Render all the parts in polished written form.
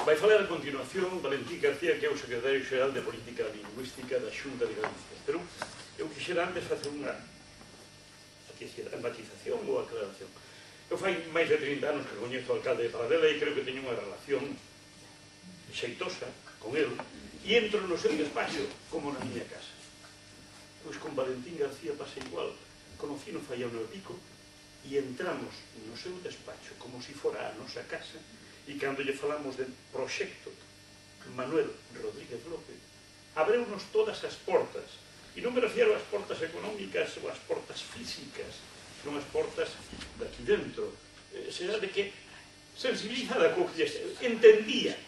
Vai falar a continuación Valentín García, que é o secretario xeral de Política Lingüística da Xunta de Galicia. Pero eu quixera antes facer unha matización ou aclaración. Eu fai máis de 30 anos que coñezo o alcalde de Paradela e creo que teño unha relación xeitosa con el e entro no seu despacho como na miña casa. Pois con Valentín García pasa igual. Conocí no fai ano e pico e entramos no seu despacho como se fora a nosa casa. E cando lle falamos de proxecto Manuel Rodríguez López, abreunos todas as portas. E non me refiero ás portas económicas ou ás portas físicas, non as portas daqui dentro. Será de que sensibilizada co que entendía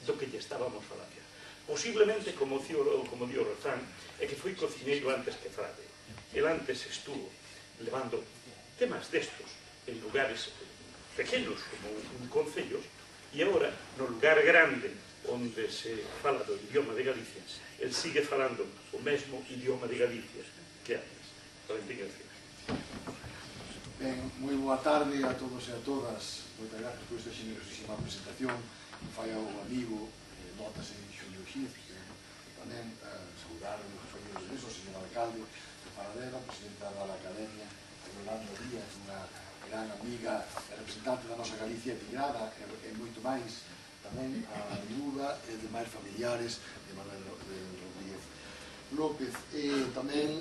do que lle estábamos falando. Posiblemente, como di o refrán, é que foi cociñeiro antes que frade. El antes estuvo levando temas destos en lugares pequenos como un concello, e agora, no lugar grande onde se fala do idioma de Galicia, el sigue falando o mesmo idioma de Galicia que antes. Valentín García. Ben, moi boa tarde a todos e a todas. Moitas gracias por esta generosísima presentación. Fai ao amigo, notase Xulio Xiz, tamén saudar os compañeros de eso, o señor alcalde de Paradela, presidente da Real Academia, Yolanda Díaz, unha gran amiga e representante da nosa Galicia emigrada e moito máis, tamén a viúva e demais familiares de Manuel Rodríguez López, e tamén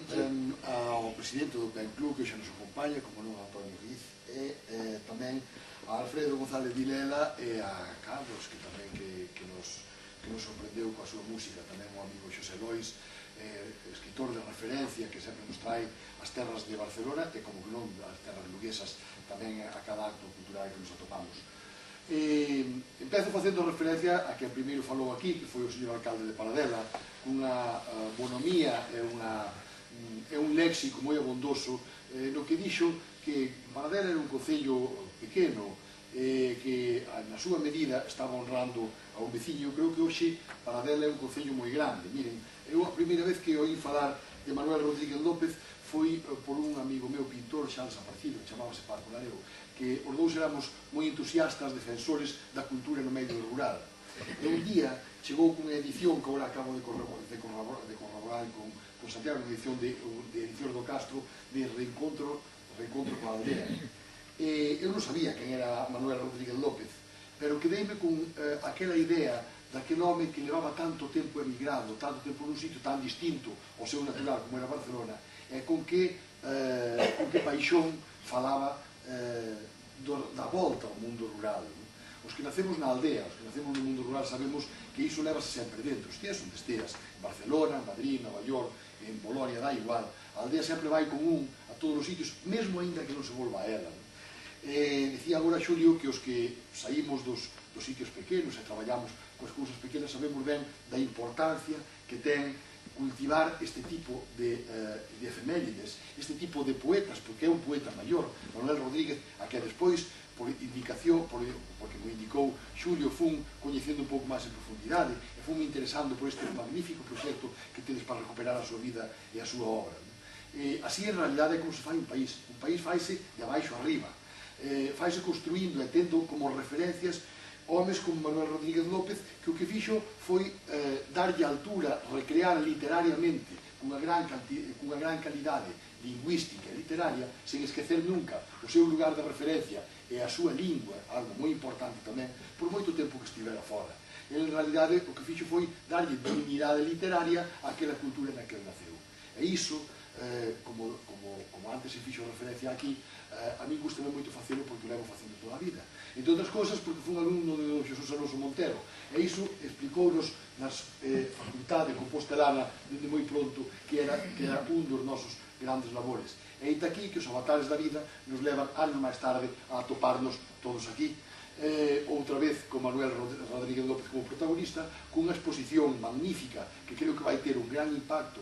ao presidente do PEN Club, que xa nos acompaña, como non Antonio Riz, e tamén a Alfredo González Vilela e a Carlos, que tamén que nos sorprendeu coa súa música, tamén o amigo Xosé Lois, escritor de referencia que sempre nos trae as terras de Barcelona e como que non as terras luguesas tamén a cada acto cultural que nos atopamos. Empezo facendo referencia a que primeiro falou aquí, que foi o señor alcalde de Paradela, cunha bonomía e un léxico moi abondoso no que dixo que Paradela era un concello pequeno que na súa medida estaba honrando a un veciño. Creo que hoxe Paradela é un concello moi grande. Miren, eu a primeira vez que oí falar de Manuel Rodríguez López foi por un amigo meu pintor xa desaparecido, que chamábase Paco Lareo, que os dous éramos moi entusiastas defensores da cultura no medio rural. E un día chegou cunha edición que agora acabo de corroborar con Santiago, unha edición de Edicións do Castro, de Reencontro coa aldea. Eu non sabía quen era Manuel Rodríguez López, pero quedeime con aquela idea daquele home que levaba tanto tempo emigrado, tanto tempo nun sitio tan distinto ao seu natural como era Barcelona, e con que paixón falaba da volta ao mundo rural. Os que nacemos na aldea, os que nacemos no mundo rural, sabemos que iso levase sempre dentro. Esteas onde esteas, en Barcelona, en Madrid, Nova York, en Bolonia, dá igual. A aldea sempre vai común a todos os sitios, mesmo aínda que non se volva a ela. Dicía agora Xulio que os que saímos dos sitios pequenos e traballamos coas cousas pequenas sabemos ben da importancia que ten cultivar este tipo de efemérides, este tipo de poetas, porque é un poeta maior. Manuel Rodríguez, a que despois, por indicación, porque me indicou Xulio, fun coñecendo un pouco máis en profundidade e fun me interesando por este magnífico proxecto que tedes para recuperar a súa vida e a súa obra. Así, en realidade, é como se fai un país. Un país faise de abaixo arriba. Faise construindo e tendo como referencias homes como Manuel Rodríguez López, que o que fixo foi darlle altura, recrear literariamente cunha gran calidade lingüística e literaria, sen esquecer nunca o seu lugar de referencia e a súa lingua, algo moi importante tamén, por moito tempo que estivera fora. En realidade, o que fixo foi darlle dignidade literaria àquela cultura na que naceu. E iso, como antes se fixo referencia aquí, a mí gustame moito facelo porque o levo facendo toda a vida. Entre outras cousas, porque fui un alumno de Xesús Alonso Montero, e iso explicounos nas facultade compostelana dende moi pronto que era un dos nosos grandes labores. E ita aquí que os avatares da vida nos levan anos máis tarde a atoparnos todos aquí, outra vez con Manuel Rodríguez López como protagonista, cunha exposición magnífica que creo que vai ter un gran impacto,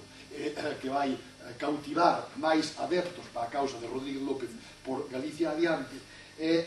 que vai cautivar máis adeptos para a causa de Rodríguez López por Galicia adiante, e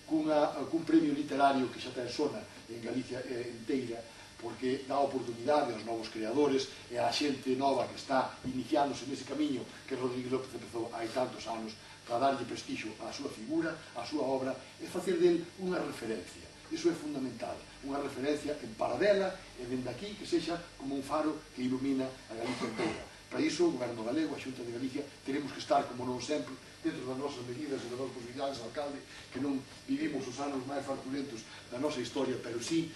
cun premio literario que xa ten sona en Galicia inteira, porque dá oportunidade aos novos creadores e á xente nova que está iniciándose nese camiño que Rodríguez López empezou hai tantos anos, para darlle prestixio á súa figura, á súa obra, e facer del unha referencia. iso é fundamental, unha referencia en Paradela e dende aquí que sexa como un faro que ilumina a Galicia inteira. Para iso, o Goberno Galego, a Xunta de Galicia, teremos que estar, como non sempre, dentro das nosas medidas e das nosas posibilidades, alcalde, que non vivimos os anos máis fartulentos da nosa historia, pero sí,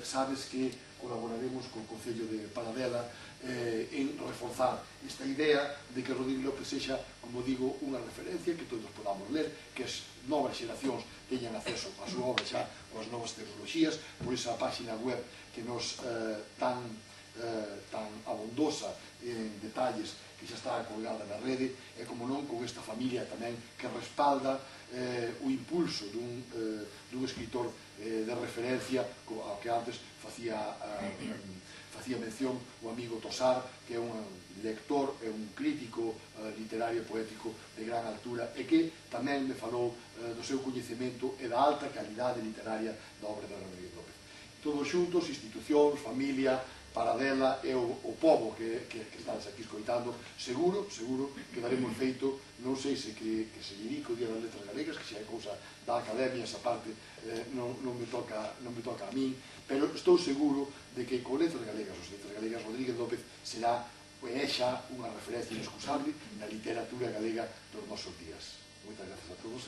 sabes que colaboraremos co Concello de Paradela en reforzar esta idea de que Rodrigo López sexa, como digo, unha referencia que todos podamos ler, que as novas xeracións teñan acceso a súa obra xa coas novas tecnoloxías, por esa página web que nos tan abondosa en detalles que xa está colgada na rede, e como non con esta familia tamén que respalda o impulso dun escritor de referencia ao que antes facía mención o amigo Tosar, que é un lector e un crítico literario e poético de gran altura e que tamén me falou do seu coñecemento e da alta calidade literaria da obra de Rodríguez López. Todos xuntos, institucións, familia, Paradela e o pobo que estás aquí escoitando, seguro que daremos feito, non sei se que se dedica o Día das Letras Galegas, que xa é cousa da Academia, esa parte non me toca a min, pero estou seguro de que con Letras Galegas, Rodríguez López será e é xa unha referencia inexcusable na literatura galega dos nosos días. Moitas grazas a todos.